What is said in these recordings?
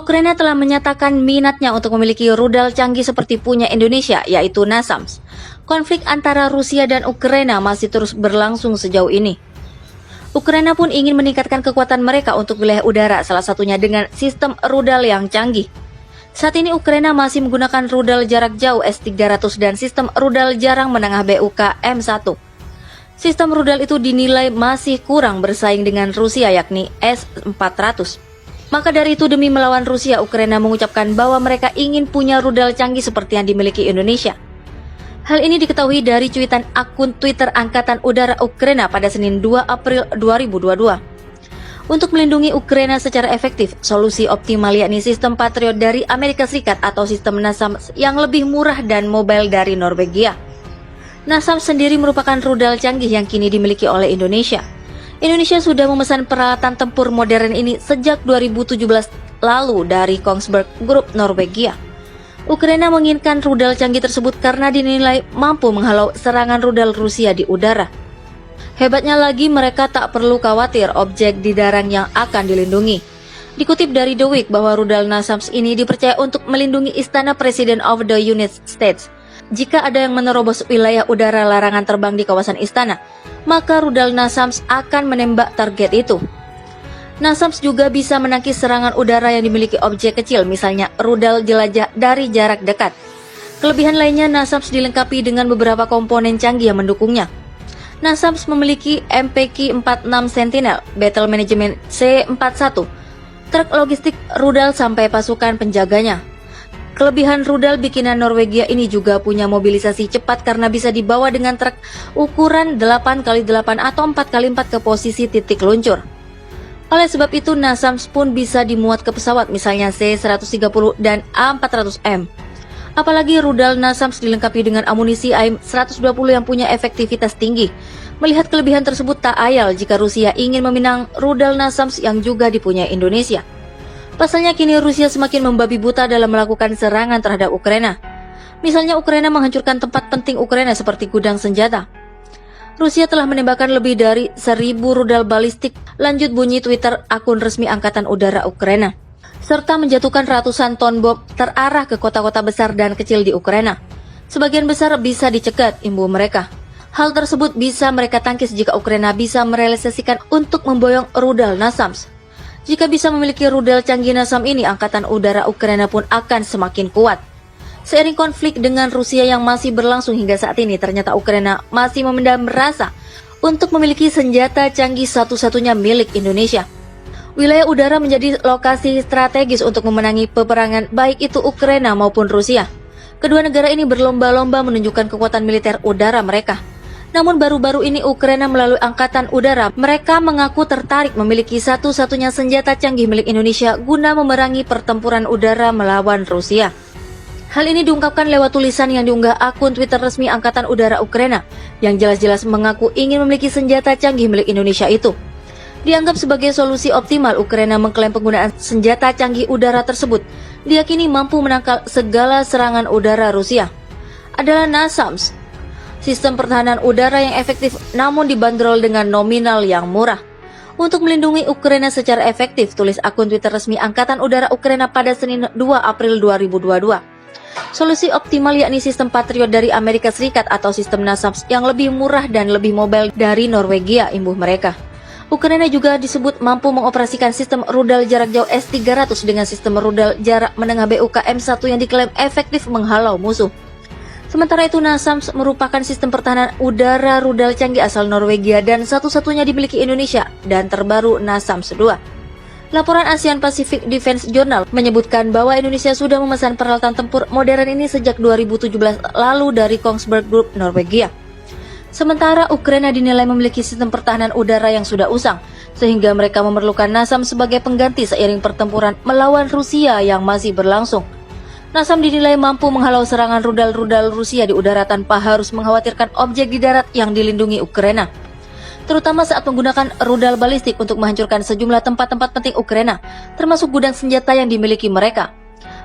Ukraina telah menyatakan minatnya untuk memiliki rudal canggih seperti punya Indonesia, yaitu NASAMS. Konflik antara Rusia dan Ukraina masih terus berlangsung sejauh ini. Ukraina pun ingin meningkatkan kekuatan mereka untuk wilayah udara, salah satunya dengan sistem rudal yang canggih. Saat ini Ukraina masih menggunakan rudal jarak jauh S-300 dan sistem rudal jarang menengah BUK M1. Sistem rudal itu dinilai masih kurang bersaing dengan Rusia, yakni S-400. Maka dari itu, demi melawan Rusia, Ukraina mengucapkan bahwa mereka ingin punya rudal canggih seperti yang dimiliki Indonesia. Hal ini diketahui dari cuitan akun Twitter Angkatan Udara Ukraina pada Senin 2 April 2022. Untuk melindungi Ukraina secara efektif, solusi optimal yakni sistem Patriot dari Amerika Serikat atau sistem NASAMS yang lebih murah dan mobile dari Norwegia. NASAMS sendiri merupakan rudal canggih yang kini dimiliki oleh Indonesia. Indonesia sudah memesan peralatan tempur modern ini sejak 2017 lalu dari Kongsberg Group Norwegia. Ukraina menginginkan rudal canggih tersebut karena dinilai mampu menghalau serangan rudal Rusia di udara. Hebatnya lagi, mereka tak perlu khawatir objek di darang yang akan dilindungi. Dikutip dari The Week bahwa rudal NASAMS ini dipercaya untuk melindungi istana President of the United States. Jika ada yang menerobos wilayah udara larangan terbang di kawasan istana, maka rudal NASAMS akan menembak target itu. NASAMS juga bisa menangkis serangan udara yang dimiliki objek kecil, misalnya rudal jelajah dari jarak dekat. Kelebihan lainnya, NASAMS dilengkapi dengan beberapa komponen canggih yang mendukungnya. NASAMS memiliki MPK-46 Sentinel, Battle Management C-41, truk logistik rudal sampai pasukan penjaganya. Kelebihan rudal bikinan Norwegia ini juga punya mobilisasi cepat karena bisa dibawa dengan truk ukuran 8x8 atau 4x4 ke posisi titik luncur. Oleh sebab itu, NASAMS pun bisa dimuat ke pesawat, misalnya C-130 dan A-400M. Apalagi rudal NASAMS dilengkapi dengan amunisi AIM-120 yang punya efektivitas tinggi. Melihat kelebihan tersebut, tak ayal jika Rusia ingin meminang rudal NASAMS yang juga dipunyai Indonesia. Pasalnya kini Rusia semakin membabi buta dalam melakukan serangan terhadap Ukraina. Misalnya Ukraina menghancurkan tempat penting Ukraina seperti gudang senjata. Rusia telah menembakkan lebih dari 1.000 rudal balistik, lanjut bunyi Twitter akun resmi Angkatan Udara Ukraina, serta menjatuhkan ratusan ton bom terarah ke kota-kota besar dan kecil di Ukraina. Sebagian besar bisa dicegat, imbuh mereka. Hal tersebut bisa mereka tangkis jika Ukraina bisa merealisasikan untuk memboyong rudal NASAMS. Jika bisa memiliki rudal canggih NASAMS ini, Angkatan Udara Ukraina pun akan semakin kuat. Seiring konflik dengan Rusia yang masih berlangsung hingga saat ini, ternyata Ukraina masih memendam rasa untuk memiliki senjata canggih satu-satunya milik Indonesia. Wilayah udara menjadi lokasi strategis untuk memenangi peperangan baik itu Ukraina maupun Rusia. Kedua negara ini berlomba-lomba menunjukkan kekuatan militer udara mereka. Namun baru-baru ini Ukraina melalui Angkatan Udara, mereka mengaku tertarik memiliki satu-satunya senjata canggih milik Indonesia guna memerangi pertempuran udara melawan Rusia. Hal ini diungkapkan lewat tulisan yang diunggah akun Twitter resmi Angkatan Udara Ukraina, yang jelas-jelas mengaku ingin memiliki senjata canggih milik Indonesia itu. Dianggap sebagai solusi optimal, Ukraina mengklaim penggunaan senjata canggih udara tersebut diyakini mampu menangkal segala serangan udara Rusia. Adalah NASAMS, sistem pertahanan udara yang efektif namun dibanderol dengan nominal yang murah. Untuk melindungi Ukraina secara efektif, tulis akun Twitter resmi Angkatan Udara Ukraina pada Senin 2 April 2022. Solusi optimal yakni sistem Patriot dari Amerika Serikat atau sistem NASAMS yang lebih murah dan lebih mobile dari Norwegia, imbuh mereka. Ukraina juga disebut mampu mengoperasikan sistem rudal jarak jauh S-300 dengan sistem rudal jarak menengah BUK M1 yang diklaim efektif menghalau musuh. Sementara itu, NASAMS merupakan sistem pertahanan udara rudal canggih asal Norwegia dan satu-satunya dimiliki Indonesia dan terbaru NASAMS 2. Laporan ASEAN Pacific Defense Journal menyebutkan bahwa Indonesia sudah memesan peralatan tempur modern ini sejak 2017 lalu dari Kongsberg Group Norwegia. Sementara Ukraina dinilai memiliki sistem pertahanan udara yang sudah usang, sehingga mereka memerlukan NASAMS sebagai pengganti seiring pertempuran melawan Rusia yang masih berlangsung. NASAMS dinilai mampu menghalau serangan rudal-rudal Rusia di udara tanpa harus mengkhawatirkan objek di darat yang dilindungi Ukraina, terutama saat menggunakan rudal balistik untuk menghancurkan sejumlah tempat-tempat penting Ukraina, termasuk gudang senjata yang dimiliki mereka.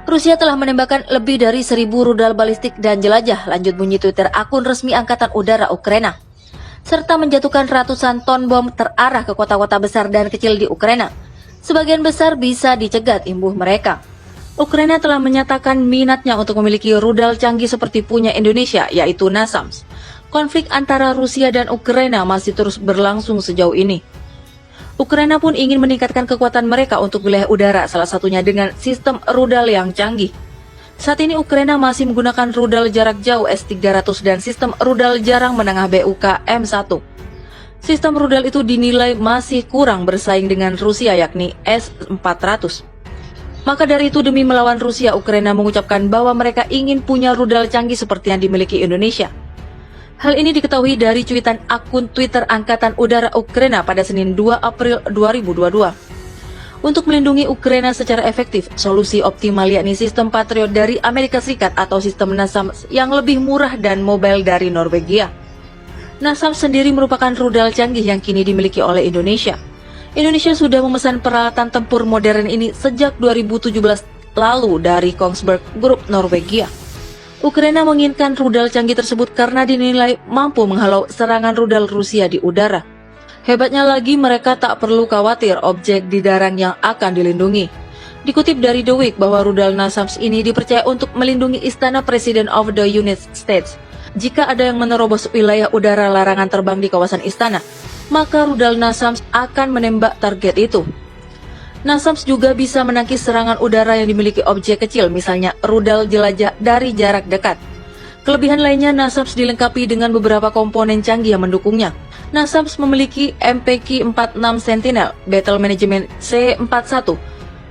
Rusia telah menembakkan lebih dari 1.000 rudal balistik dan jelajah, lanjut bunyi Twitter akun resmi Angkatan Udara Ukraina, serta menjatuhkan ratusan ton bom terarah ke kota-kota besar dan kecil di Ukraina. Sebagian besar bisa dicegat, imbuh mereka. Ukraina telah menyatakan minatnya untuk memiliki rudal canggih seperti punya Indonesia, yaitu NASAMS. Konflik antara Rusia dan Ukraina masih terus berlangsung sejauh ini. Ukraina pun ingin meningkatkan kekuatan mereka untuk wilayah udara, salah satunya dengan sistem rudal yang canggih. Saat ini Ukraina masih menggunakan rudal jarak jauh S-300 dan sistem rudal jarang menengah BUK M1. Sistem rudal itu dinilai masih kurang bersaing dengan Rusia, yakni S-400. Maka dari itu, demi melawan Rusia, Ukraina mengucapkan bahwa mereka ingin punya rudal canggih seperti yang dimiliki Indonesia. Hal ini diketahui dari cuitan akun Twitter Angkatan Udara Ukraina pada Senin 2 April 2022. Untuk melindungi Ukraina secara efektif, solusi optimal yakni sistem Patriot dari Amerika Serikat atau sistem NASAMS yang lebih murah dan mobile dari Norwegia. NASAMS sendiri merupakan rudal canggih yang kini dimiliki oleh Indonesia. Indonesia sudah memesan peralatan tempur modern ini sejak 2017 lalu dari Kongsberg Group Norwegia. Ukraina menginginkan rudal canggih tersebut karena dinilai mampu menghalau serangan rudal Rusia di udara. Hebatnya lagi, mereka tak perlu khawatir objek di darang yang akan dilindungi. Dikutip dari The Week bahwa rudal NASAMS ini dipercaya untuk melindungi istana Presiden of the United States. Jika ada yang menerobos wilayah udara larangan terbang di kawasan istana, maka rudal NASAMS akan menembak target itu. NASAMS juga bisa menangkis serangan udara yang dimiliki objek kecil, misalnya rudal jelajah dari jarak dekat. Kelebihan lainnya, NASAMS dilengkapi dengan beberapa komponen canggih yang mendukungnya. NASAMS memiliki MPK-46 Sentinel, Battle Management C-41,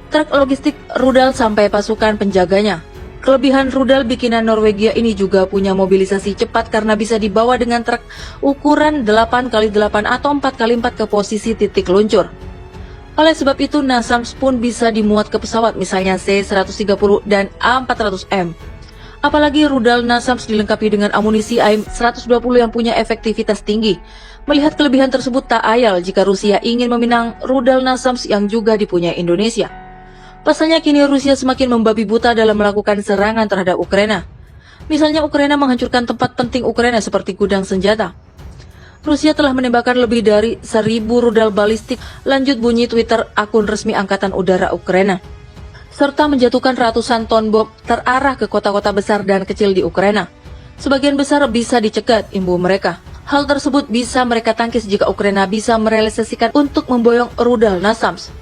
truk logistik rudal sampai pasukan penjaganya. Kelebihan rudal bikinan Norwegia ini juga punya mobilisasi cepat karena bisa dibawa dengan truk ukuran 8x8 atau 4x4 ke posisi titik luncur. Oleh sebab itu, NASAMS pun bisa dimuat ke pesawat, misalnya C-130 dan A-400M. Apalagi rudal NASAMS dilengkapi dengan amunisi AIM-120 yang punya efektivitas tinggi. Melihat kelebihan tersebut, tak ayal jika Rusia ingin meminang rudal NASAMS yang juga dipunyai Indonesia. Pasalnya kini Rusia semakin membabi buta dalam melakukan serangan terhadap Ukraina. Misalnya Ukraina menghancurkan tempat penting Ukraina seperti gudang senjata. Rusia telah menembakkan lebih dari 1.000 rudal balistik, lanjut bunyi Twitter akun resmi Angkatan Udara Ukraina, serta menjatuhkan ratusan ton bom terarah ke kota-kota besar dan kecil di Ukraina. Sebagian besar bisa dicegat, imbuh mereka. Hal tersebut bisa mereka tangkis jika Ukraina bisa merealisasikan untuk memboyong rudal NASAMS.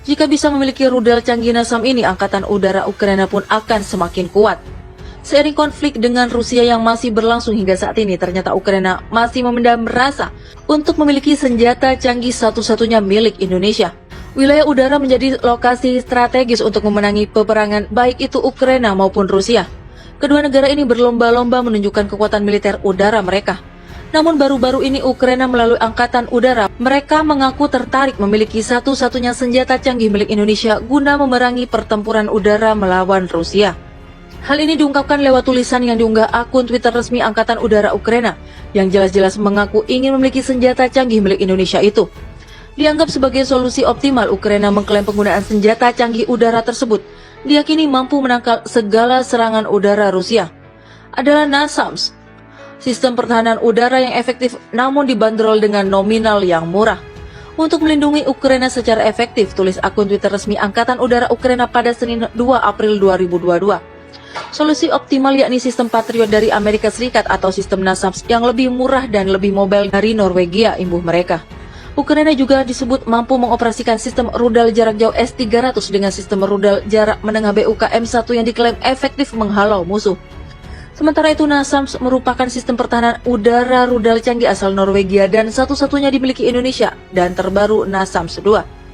Jika bisa memiliki rudal canggih NASAMS ini, Angkatan Udara Ukraina pun akan semakin kuat. Seiring konflik dengan Rusia yang masih berlangsung hingga saat ini, ternyata Ukraina masih memendam rasa untuk memiliki senjata canggih satu-satunya milik Indonesia. Wilayah udara menjadi lokasi strategis untuk memenangi peperangan baik itu Ukraina maupun Rusia. Kedua negara ini berlomba-lomba menunjukkan kekuatan militer udara mereka. Namun baru-baru ini Ukraina melalui Angkatan Udara, mereka mengaku tertarik memiliki satu-satunya senjata canggih milik Indonesia guna memerangi pertempuran udara melawan Rusia. Hal ini diungkapkan lewat tulisan yang diunggah akun Twitter resmi Angkatan Udara Ukraina, yang jelas-jelas mengaku ingin memiliki senjata canggih milik Indonesia itu. Dianggap sebagai solusi optimal, Ukraina mengklaim penggunaan senjata canggih udara tersebut diyakini mampu menangkal segala serangan udara Rusia. Adalah NASAMS, sistem pertahanan udara yang efektif namun dibanderol dengan nominal yang murah. Untuk melindungi Ukraina secara efektif, tulis akun Twitter resmi Angkatan Udara Ukraina pada Senin 2 April 2022. Solusi optimal yakni sistem Patriot dari Amerika Serikat atau sistem NASAMS yang lebih murah dan lebih mobile dari Norwegia, imbuh mereka. Ukraina juga disebut mampu mengoperasikan sistem rudal jarak jauh S-300 dengan sistem rudal jarak menengah BUK M1 yang diklaim efektif menghalau musuh. Sementara itu, NASAMS merupakan sistem pertahanan udara rudal canggih asal Norwegia dan satu-satunya dimiliki Indonesia, dan terbaru NASAMS 2.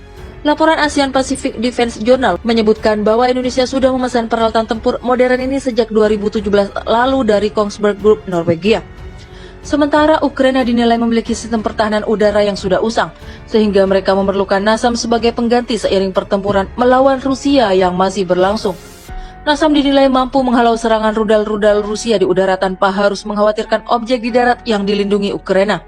Laporan ASEAN Pacific Defense Journal menyebutkan bahwa Indonesia sudah memesan peralatan tempur modern ini sejak 2017 lalu dari Kongsberg Group Norwegia. Sementara Ukraina dinilai memiliki sistem pertahanan udara yang sudah usang, sehingga mereka memerlukan NASAMS sebagai pengganti seiring pertempuran melawan Rusia yang masih berlangsung. NASAMS dinilai mampu menghalau serangan rudal-rudal Rusia di udara tanpa harus mengkhawatirkan objek di darat yang dilindungi Ukraina,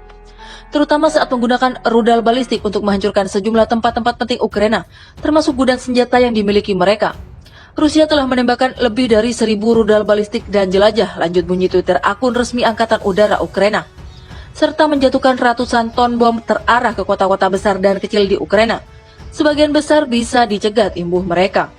terutama saat menggunakan rudal balistik untuk menghancurkan sejumlah tempat-tempat penting Ukraina, termasuk gudang senjata yang dimiliki mereka. Rusia telah menembakkan lebih dari 1.000 rudal balistik dan jelajah, lanjut bunyi Twitter akun resmi Angkatan Udara Ukraina, serta menjatuhkan ratusan ton bom terarah ke kota-kota besar dan kecil di Ukraina. Sebagian besar bisa dicegat, imbuh mereka.